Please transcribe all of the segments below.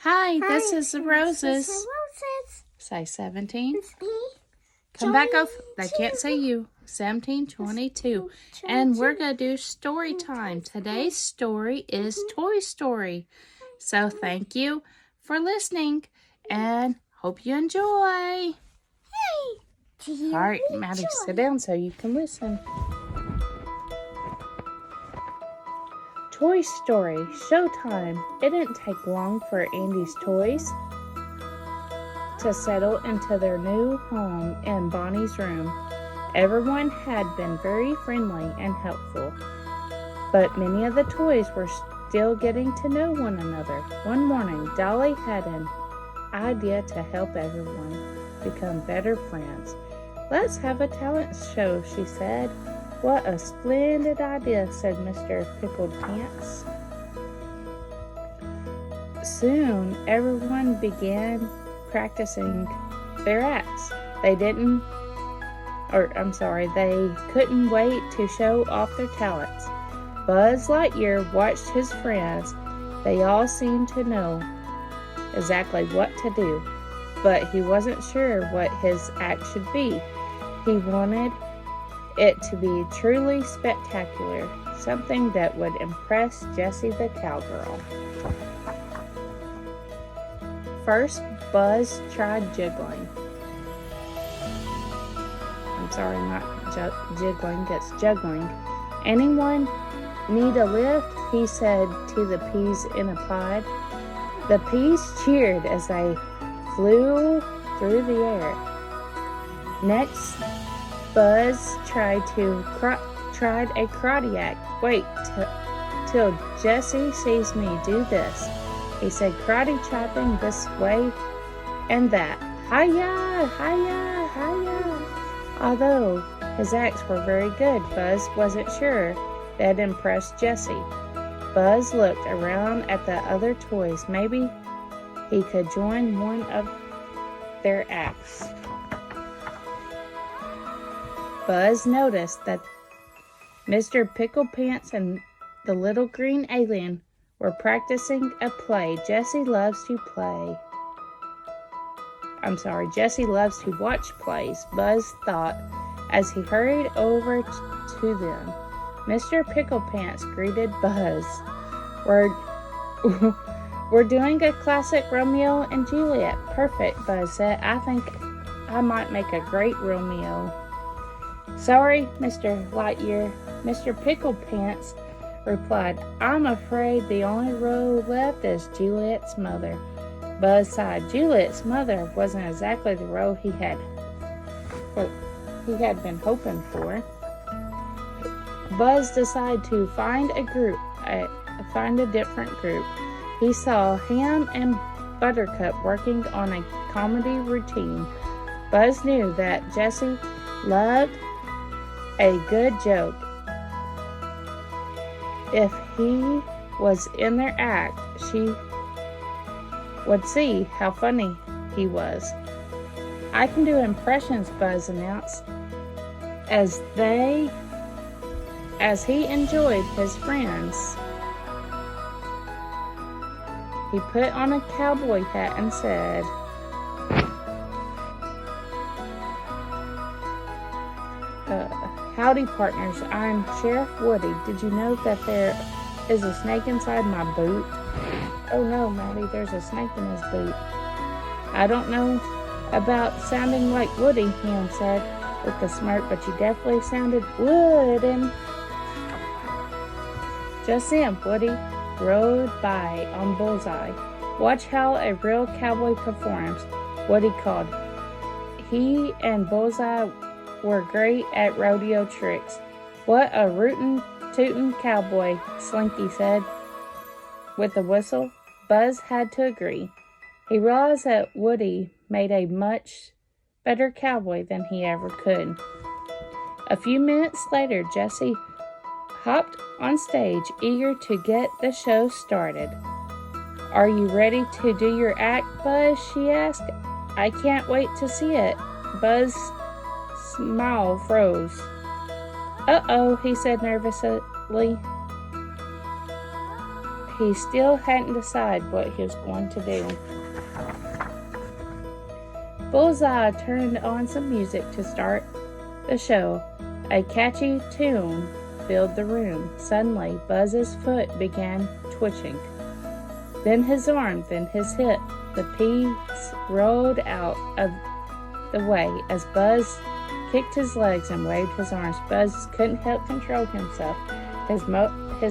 Hi, this is the Roses. This is Roses. Say 17. It's me. Come back off. They can't say you. 1722. And we're going to do story time. Today's story is Toy Story. So thank you for listening and hope you enjoy. Hey. All right, Maddie, sit down so you can listen. Toy Story, Showtime. It didn't take long for Andy's toys to settle into their new home in Bonnie's room. Everyone had been very friendly and helpful, but many of the toys were still getting to know one another. One morning, Dolly had an idea to help everyone become better friends. "Let's have a talent show," she said. "What a splendid idea," said Mr. Pickled Pants. Soon, everyone began practicing their acts. They couldn't wait to show off their talents. Buzzlightyear watched his friends. They all seemed to know exactly what to do, but he wasn't sure what his act should be. He wanted it to be truly spectacular, something that would impress Jessie the cowgirl. First, Buzz tried jiggling. I'm sorry, not jiggling, it's juggling. "Anyone need a lift?" he said to the peas in a pod. The peas cheered as they flew through the air. Next, Buzz tried a karate act. "Wait till Jessie sees me do this," he said, karate chopping this way and that. Hi-ya, hi-ya, hi-ya. Although his acts were very good, Buzz wasn't sure that impressed Jessie. Buzz looked around at the other toys. Maybe he could join one of their acts. Buzz noticed that Mr. Pickled Pants and the little green alien were practicing a play. Jessie loves to watch plays, Buzz thought as he hurried over to them. Mr. Pickled Pants greeted Buzz. We're doing a classic Romeo and Juliet." "Perfect," Buzz said. "I think I might make a great Romeo." "Sorry, Mr. Lightyear," Mr. Pickled Pants replied. "I'm afraid the only role left is Juliet's mother." Buzz sighed. Juliet's mother wasn't exactly the role he had been hoping for. Buzz decided to find a different group. He saw Ham and Buttercup working on a comedy routine. Buzz knew that Jessie loved a good joke. If he was in their act, she would see how funny he was. "I can do impressions," Buzz announced, as he enjoyed his friends. He put on a cowboy hat and said, "Howdy, partners. I'm Sheriff Woody. Did you know that there is a snake inside my boot?" "Oh no, Maddie, there's a snake in his boot." "I don't know about sounding like Woody," Ham said with a smirk, "but you definitely sounded wooden." Just then, Woody rode by on Bullseye. "Watch how a real cowboy performs," Woody called. He and Bullseye were great at rodeo tricks. "What a rootin' tootin' cowboy," Slinky said with a whistle. Buzz had to agree. He realized that Woody made a much better cowboy than he ever could. A few minutes later, Jessie hopped on stage, eager to get the show started. "Are you ready to do your act, Buzz?" she asked. "I can't wait to see it." Buzz's smile froze. "Uh-oh," he said nervously. he still hadn't decided what he was going to do. Bullseye turned on some music to start the show. A catchy tune filled the room. Suddenly, Buzz's foot began twitching. Then his arm, then his hip. The piece rolled out of the way as Buzz kicked his legs and waved his arms. Buzz couldn't help control himself. His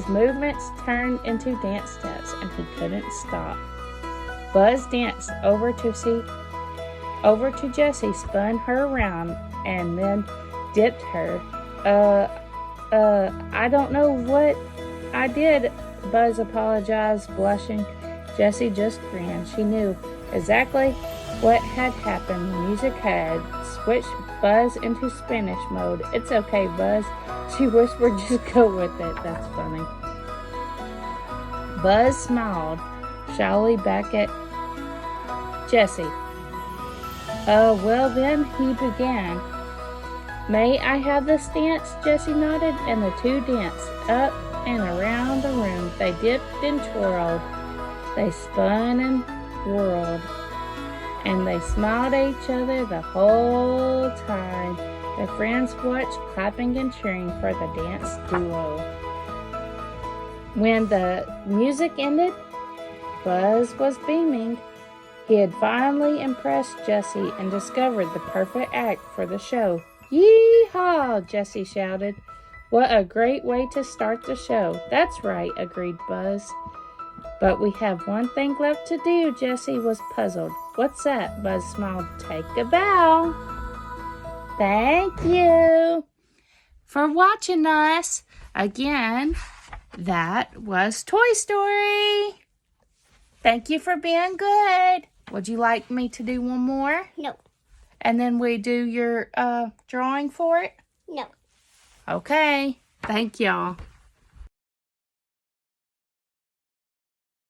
movements turned into dance steps, and he couldn't stop. Buzz danced over to Jessie, spun her around, and then dipped her. I don't know what I did, Buzz apologized, blushing. Jessie just grinned. She knew exactly what had happened. The music had switched Buzz into Spanish mode. It's okay, Buzz, she whispered. Just go with it. That's funny. Buzz smiled shyly back at Jessie. Well then, he began. May I have this dance? Jessie nodded, and the two danced up and around the room. They dipped and twirled. They spun and whirled. And they smiled at each other the whole time. Their friends watched, clapping and cheering for the dance duo. When the music ended, Buzz was beaming. He had finally impressed Jessie and discovered the perfect act for the show. Yee-haw! Jessie shouted. What a great way to start the show. That's right, agreed Buzz. But we have one thing left to do. Jessie was puzzled. What's that? Buzz smiled. Take a bow. Thank you for watching us. Again, that was Toy Story. Thank you for being good. Would you like me to do one more? No. And then we do your drawing for it? No. Okay. Thank y'all.